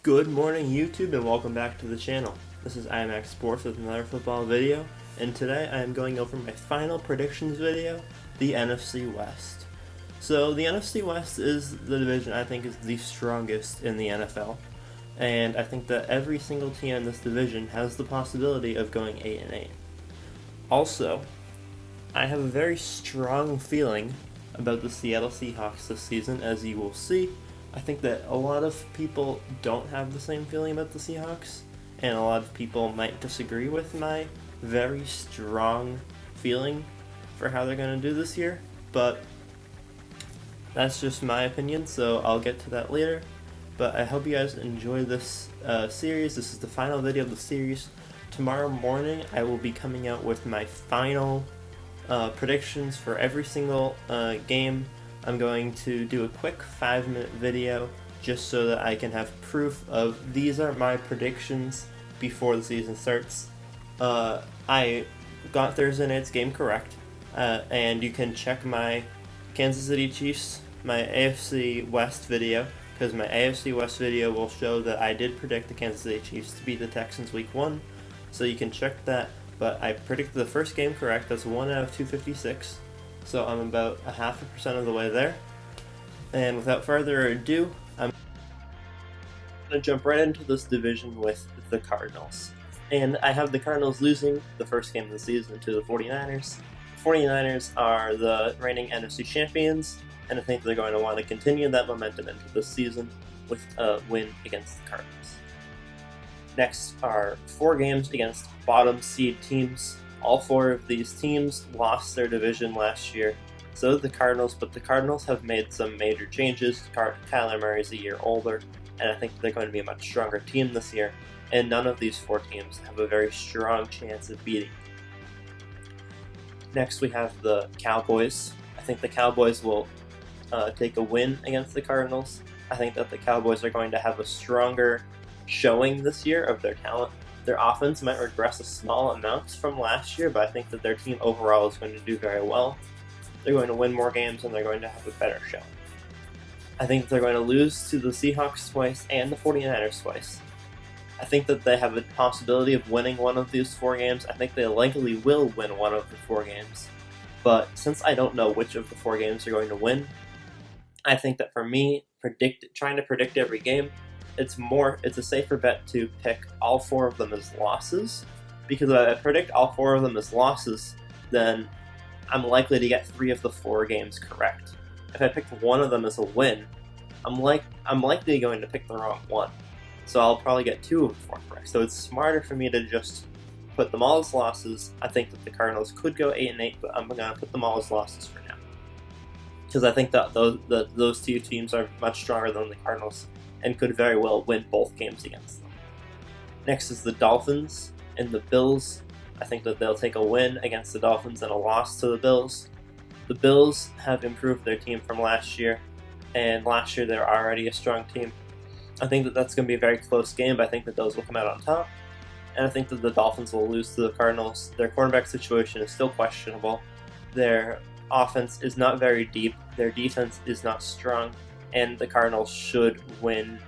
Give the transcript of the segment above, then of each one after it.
Good morning YouTube and welcome back to the channel. This is IMAX Sports with another football video, and today I am going over my final predictions video, the NFC West. So the NFC West is the division I think is the strongest in the NFL, and I think that every single team in this division has the possibility of going 8-8. Also, I have a very strong feeling about the Seattle Seahawks this season, as you will see. I think that a lot of people don't have the same feeling about the Seahawks, and a lot of people might disagree with my very strong feeling for how they're going to do this year, but that's just my opinion, so I'll get to that later. But I hope you guys enjoy this series. This is the final video of the series. Tomorrow morning I will be coming out with my final predictions for every single game. I'm going to do a quick 5-minute video just so that I can have proof of these are my predictions before the season starts. I got Thursday night's game correct, and you can check my Kansas City Chiefs, my AFC West video, because my AFC West video will show that I did predict the Kansas City Chiefs to beat the Texans week 1, so you can check that. But I predicted the first game correct. That's 1 out of 256. So I'm about 0.5% of the way there. And without further ado, I'm going to jump right into this division with the Cardinals. And I have the Cardinals losing the first game of the season to the 49ers. The 49ers are the reigning NFC champions, and I think they're going to want to continue that momentum into this season with a win against the Cardinals. Next are 4 games against bottom seed teams. All 4 of these teams lost their division last year, so did the Cardinals, but the Cardinals have made some major changes. Kyler Murray is a year older, and I think they're going to be a much stronger team this year, and none of these 4 teams have a very strong chance of beating. Next we have the Cowboys. I think the Cowboys will take a win against the Cardinals. I think that the Cowboys are going to have a stronger showing this year of their talent. Their offense might regress a small amount from last year, but I think that their team overall is going to do very well. They're going to win more games, and they're going to have a better show. I think they're going to lose to the Seahawks twice and the 49ers twice. I think that they have a possibility of winning one of these 4 games. I think they likely will win one of the 4 games. But since I don't know which of the 4 games they're going to win, I think that for me, trying to predict every game, it's a safer bet to pick all 4 of them as losses, because if I predict all 4 of them as losses, then I'm likely to get 3 of the 4 games correct. If I pick one of them as a win, I'm likely going to pick the wrong one, so I'll probably get 2 of the 4 correct. So it's smarter for me to just put them all as losses. I think that the Cardinals could go 8-8, but I'm going to put them all as losses for now, because I think that those 2 teams are much stronger than the Cardinals and could very well win both games against them. Next is the Dolphins and the Bills. I think that they'll take a win against the Dolphins and a loss to the Bills. The Bills have improved their team from last year, and last year they were already a strong team. I think that that's going to be a very close game, but I think that those will come out on top. And I think that the Dolphins will lose to the Cardinals. Their quarterback situation is still questionable. Their offense is not very deep. Their defense is not strong. And the Cardinals should win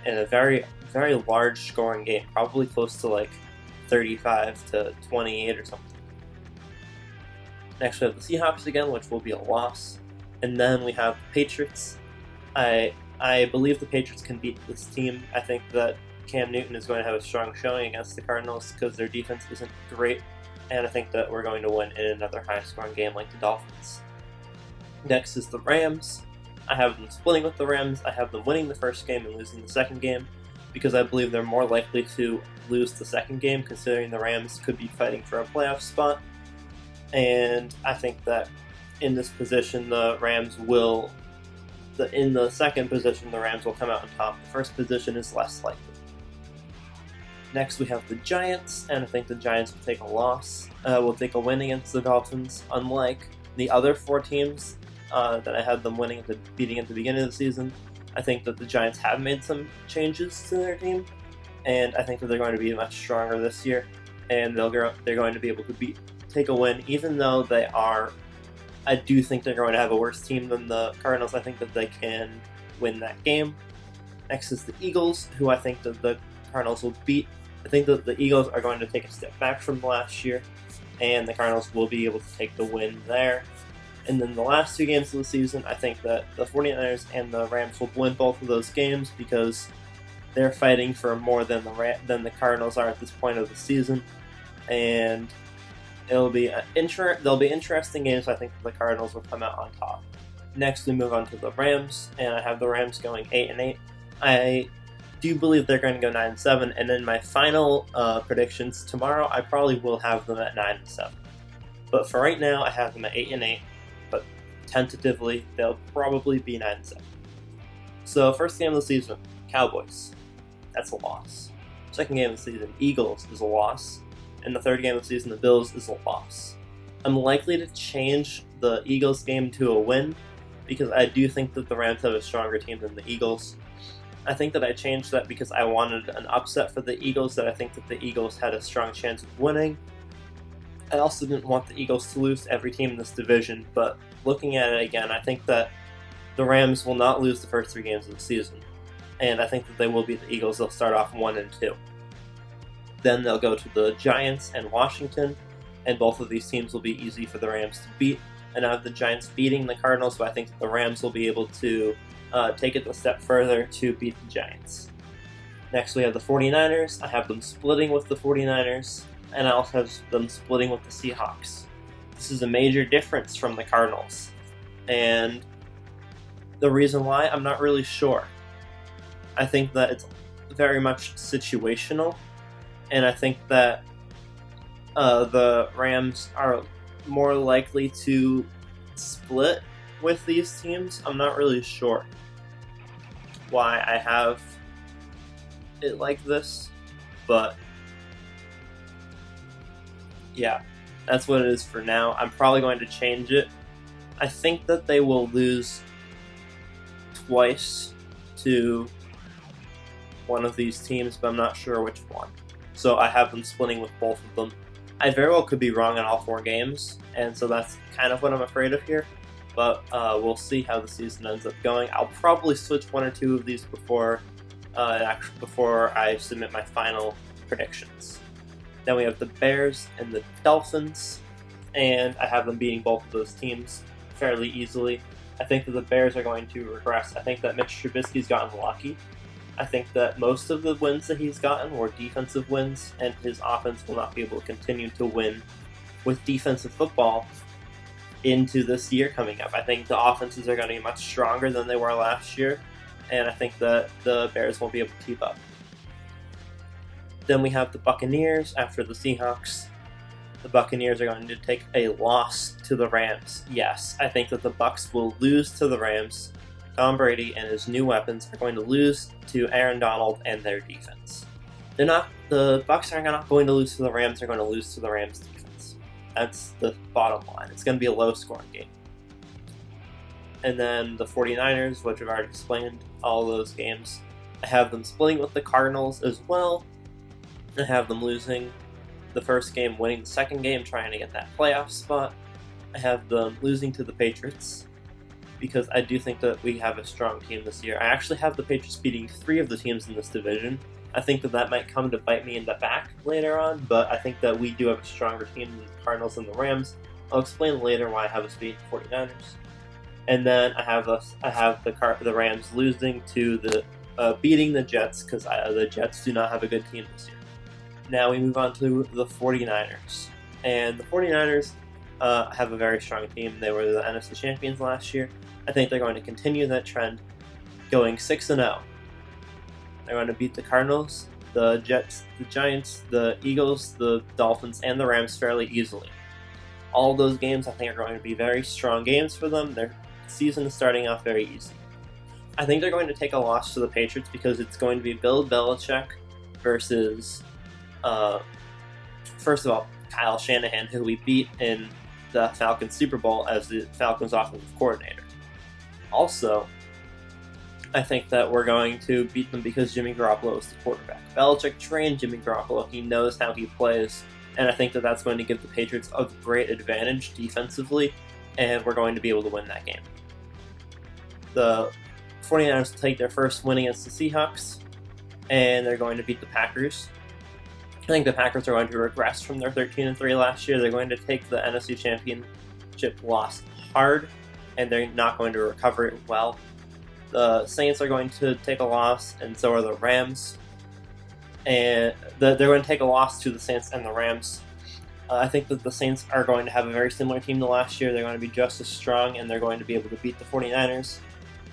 in a very, very large scoring game, probably close to like 35-28 or something. Next we have the Seahawks again, which will be a loss. And then we have the Patriots. I believe the Patriots can beat this team. I think that Cam Newton is going to have a strong showing against the Cardinals because their defense isn't great. And I think that we're going to win in another high scoring game like the Dolphins. Next is the Rams. I have them splitting with the Rams. I have them winning the first game and losing the second game, because I believe they're more likely to lose the second game, considering the Rams could be fighting for a playoff spot. And I think that in this position, the second position, the Rams will come out on top. The first position is less likely. Next, we have the Giants, and I think the Giants will take a loss. Will take a win against the Dolphins, unlike the other 4 teams that I had them beating at the beginning of the season. I think that the Giants have made some changes to their team, and I think that they're going to be much stronger this year, and they're going to be able to take a win, even though I do think they're going to have a worse team than the Cardinals. I think that they can win that game, Next is the Eagles, who I think that the Cardinals will beat. I think that the Eagles are going to take a step back from last year, and the Cardinals will be able to take the win there. And then the last 2 games of the season, I think that the 49ers and the Rams will win both of those games because they're fighting for more than the Cardinals are at this point of the season. And they'll be interesting games. I think the Cardinals will come out on top. Next, we move on to the Rams, and I have the Rams going 8-8. I do believe they're going to go 9-7, and in my final predictions tomorrow, I probably will have them at 9-7. But for right now, I have them at 8-8. But tentatively, they'll probably be 9-7. So, first game of the season, Cowboys. That's a loss. Second game of the season, Eagles is a loss. And the third game of the season, the Bills is a loss. I'm likely to change the Eagles game to a win because I do think that the Rams have a stronger team than the Eagles. I think that I changed that because I wanted an upset for the Eagles, that I think that the Eagles had a strong chance of winning. I also didn't want the Eagles to lose to every team in this division, but looking at it again, I think that the Rams will not lose the first 3 games of the season. And I think that they will beat the Eagles. They'll start off 1-2. Then they'll go to the Giants and Washington, and both of these teams will be easy for the Rams to beat. And I have the Giants beating the Cardinals, but I think that the Rams will be able to take it a step further to beat the Giants. Next, we have the 49ers. I have them splitting with the 49ers, and I also have them splitting with the Seahawks. This is a major difference from the Cardinals, and the reason why, I'm not really sure. I think that it's very much situational, and I think that the Rams are more likely to split with these teams. I'm not really sure why I have it like this, but yeah, that's what it is for now. I'm probably going to change it. I think that they will lose twice to one of these teams, but I'm not sure which one. So I have them splitting with both of them. I very well could be wrong in all 4 games, and so that's kind of what I'm afraid of here. But we'll see how the season ends up going. I'll probably switch 1 or 2 of these before I submit my final predictions. Then we have the Bears and the Dolphins, and I have them beating both of those teams fairly easily. I think that the Bears are going to regress. I think that Mitch Trubisky's gotten lucky. I think that most of the wins that he's gotten were defensive wins, and his offense will not be able to continue to win with defensive football into this year coming up. I think the offenses are going to be much stronger than they were last year, and I think that the Bears won't be able to keep up. Then we have the Buccaneers after the Seahawks. The Buccaneers are going to take a loss to the Rams. Yes, I think that the Bucs will lose to the Rams. Tom Brady and his new weapons are going to lose to Aaron Donald and their defense. The Bucs are not going to lose to the Rams, they're going to lose to the Rams defense. That's the bottom line. It's going to be a low-scoring game. And then the 49ers, which I've already explained, all those games. I have them splitting with the Cardinals as well. I have them losing the first game, winning the second game, trying to get that playoff spot. I have them losing to the Patriots, because I do think that we have a strong team this year. I actually have the Patriots beating 3 of the teams in this division. I think that might come to bite me in the back later on, but I think that we do have a stronger team than the Cardinals and the Rams. I'll explain later why I have us beating the 49ers. And then I have the Rams losing to beating the Jets, because the Jets do not have a good team this year. Now we move on to the 49ers. And the 49ers have a very strong team. They were the NFC champions last year. I think they're going to continue that trend, going 6-0. They're going to beat the Cardinals, the Jets, the Giants, the Eagles, the Dolphins, and the Rams fairly easily. All of those games, I think, are going to be very strong games for them. Their season is starting off very easy. I think they're going to take a loss to the Patriots because it's going to be Bill Belichick versus, first of all, Kyle Shanahan, who we beat in the Falcons Super Bowl as the Falcons offensive coordinator. Also, I think that we're going to beat them because Jimmy Garoppolo is the quarterback. Belichick trained Jimmy Garoppolo. He knows how he plays, and I think that that's going to give the Patriots a great advantage defensively, and we're going to be able to win that game. The 49ers will take their first win against the Seahawks, and they're going to beat the Packers. I think the Packers are going to regress from their 13-3 last year. They're going to take the NFC Championship loss hard, and they're not going to recover it well. The Saints are going to take a loss, and so are the Rams. And they're going to take a loss to the Saints and the Rams. I think that the Saints are going to have a very similar team to last year. They're going to be just as strong, and they're going to be able to beat the 49ers.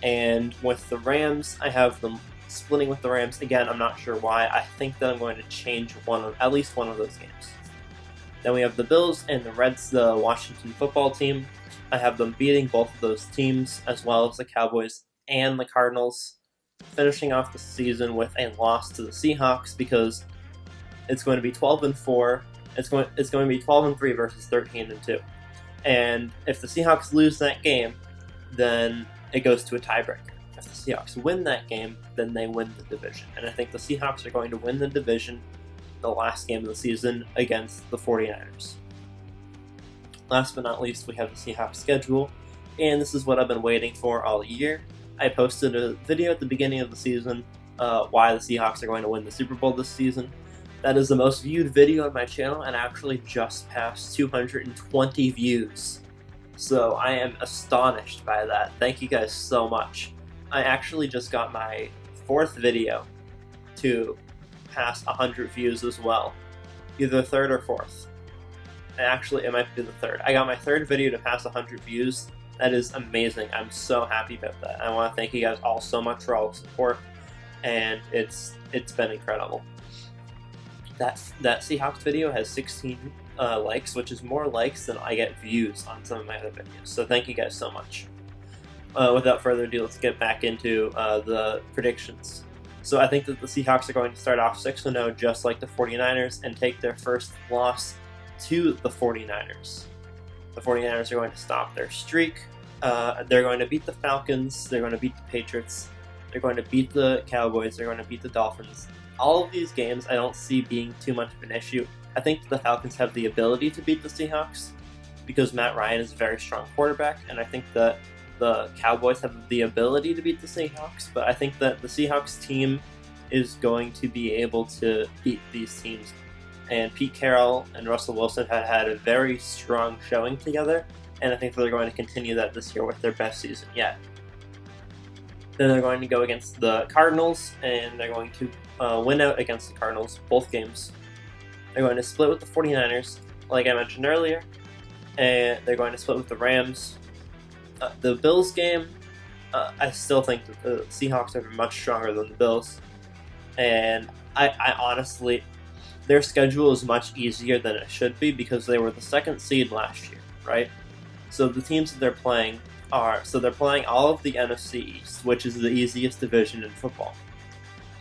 And with the Rams, I have them splitting with the Rams. Again, I'm not sure why. I think that I'm going to change at least one of those games. Then we have the Bills and the Reds, the Washington football team. I have them beating both of those teams, as well as the Cowboys and the Cardinals, finishing off the season with a loss to the Seahawks, because it's going to be 12-4. It's going to be 12-3 versus 13-2. And if the Seahawks lose that game, then it goes to a tiebreaker. If the Seahawks win that game, then they win the division. And I think the Seahawks are going to win the division the last game of the season against the 49ers. Last but not least, we have the Seahawks schedule, and this is what I've been waiting for all year. I posted a video at the beginning of the season, why the Seahawks are going to win the Super Bowl this season. That is the most viewed video on my channel, and actually just passed 220 views. So I am astonished by that. Thank you guys so much. I actually just got my 4th video to pass 100 views as well. Either 3rd or 4th. Actually, it might be the 3rd. I got my 3rd video to pass 100 views. That is amazing. I'm so happy about that. I want to thank you guys all so much for all the support, and it's been incredible. That Seahawks video has 16 likes, which is more likes than I get views on some of my other videos. So thank you guys so much. Without further ado, let's get back into the predictions. So I think that the Seahawks are going to start off 6-0, just like the 49ers, and take their first loss to the 49ers. The 49ers are going to stop their streak. They're going to beat the Falcons. They're going to beat the Patriots. They're going to beat the Cowboys. They're going to beat the Dolphins. All of these games I don't see being too much of an issue. I think that the Falcons have the ability to beat the Seahawks because Matt Ryan is a very strong quarterback, and I think that the Cowboys have the ability to beat the Seahawks, but I think that the Seahawks team is going to be able to beat these teams. And Pete Carroll and Russell Wilson have had a very strong showing together, and I think they're going to continue that this year with their best season yet. Then they're going to go against the Cardinals, and they're going to win out against the Cardinals, both games. They're going to split with the 49ers, like I mentioned earlier, and they're going to split with the Rams. The Bills game, I still think that the Seahawks are much stronger than the Bills, and I honestly, their schedule is much easier than it should be because they were the 2nd seed last year, right? So the teams that they're playing they're playing all of the NFC East, which is the easiest division in football.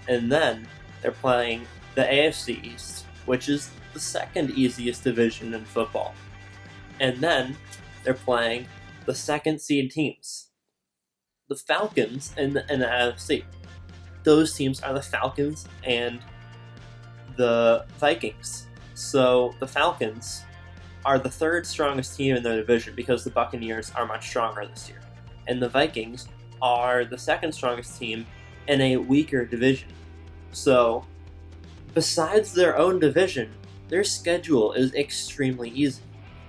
And then they're playing the AFC East, which is the 2nd easiest division in football. And then they're playing the 2nd seed teams, the Falcons and the NFC. Those teams are the Falcons and the Vikings. So the Falcons are the 3rd strongest team in their division because the Buccaneers are much stronger this year. And the Vikings are the 2nd strongest team in a weaker division. So, besides their own division, their schedule is extremely easy.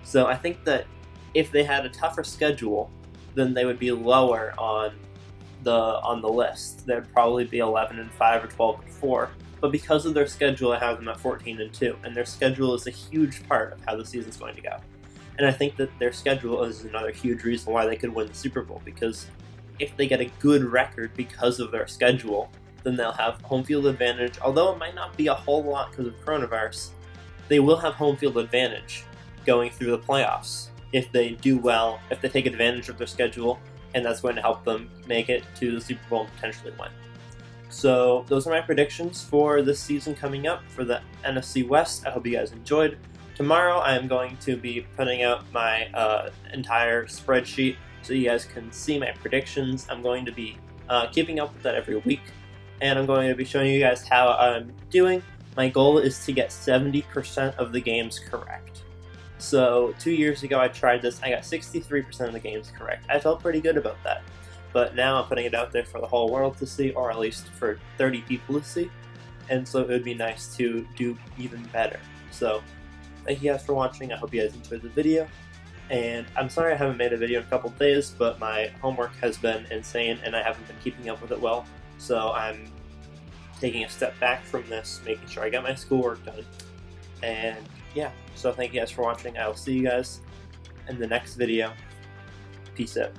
So I think that if they had a tougher schedule, then they would be lower on the list. They'd probably be 11-5 or 12-4. But because of their schedule, I have them at 14-2, and their schedule is a huge part of how the season's going to go. And I think that their schedule is another huge reason why they could win the Super Bowl, because if they get a good record because of their schedule, then they'll have home field advantage. Although it might not be a whole lot because of coronavirus, they will have home field advantage going through the playoffs if they do well, if they take advantage of their schedule, and that's going to help them make it to the Super Bowl and potentially win. So those are my predictions for this season coming up for the NFC West. I hope you guys enjoyed. Tomorrow I am going to be putting out my entire spreadsheet so you guys can see my predictions. I'm going to be keeping up with that every week, and I'm going to be showing you guys how I'm doing. My goal is to get 70% of the games correct. So 2 years ago I tried this, I got 63% of the games correct. I felt pretty good about that. but now I'm putting it out there for the whole world to see, or at least for 30 people to see, and so it would be nice to do even better. So thank you guys for watching. I hope you guys enjoyed the video, and I'm sorry I haven't made a video in a couple days, but my homework has been insane and I haven't been keeping up with it well, so I'm taking a step back from this, making sure I get my schoolwork done. And yeah, so thank you guys for watching. I will see you guys in the next video. Peace out.